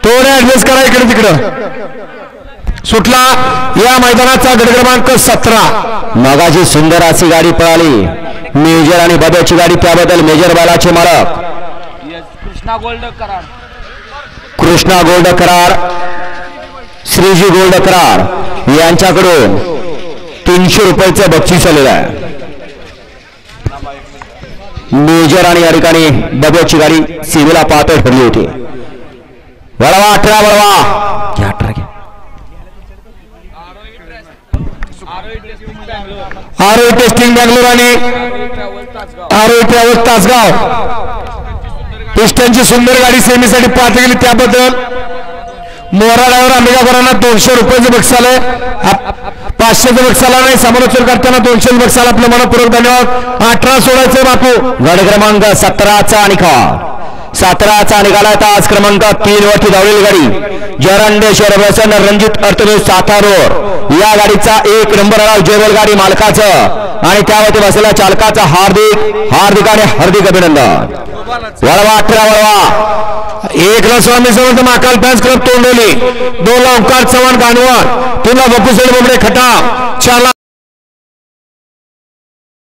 थोडे ऍडजस्ट करा इकडे तिकडं सुटला या मैदानाचा गट क्रमांक 17 मगाची सुंदर अशी गाडी पळाली मेजर आणि बब्याची गाडी त्याबद्दल मेजर बालाचे मालक कृष्णा गोल्ड करार श्रीजी गोल्ड करार यांच्याकडून 300 रुपयाचं बक्षीस आलेलं आहे मेजर आणि या ठिकाणी बब्याची गाडी सीमेला पातळ ठरली होती वळवा 18 वळवा घ्या 18 घ्या आरोई टेस्टिंग बँगलोर आणि आरोई ट्रॅव्हल्स तासगाव पिस्टनची सुंदर गाडी सेमीसाठी पात्र गेली त्याबद्दल मोराडावर अंबिकाकरांना 200 रुपयाचं बक्षीस आलंय 500चं बक्षीस आलं नाही समालोचन करताना 200 बक्षीस आलं आपलं मनपूर्वक धन्यवाद 18 सोडायचं बापू गट क्रमांक 17चा निकाल 17चा निकाल आहे आज क्रमांक 3 वरती धावलेली गाडी जरंडेश्वर व्यसन रणजित अर्थने सातारोर या गाडीचा 1 नंबर आला जेवल गाडी मालकाचं आणि त्यावरती बसलेल्या चालकाचं हार्दिक आणि हार्दिक अभिनंदन वळवा 18 वळवा 1 स्वामी समर्थ महाकाल फॅन्स क्लब तोंडोली 2 ओंकार चव्हाण गाणवण 3 बप्पू सेठ बोबडे खटा 4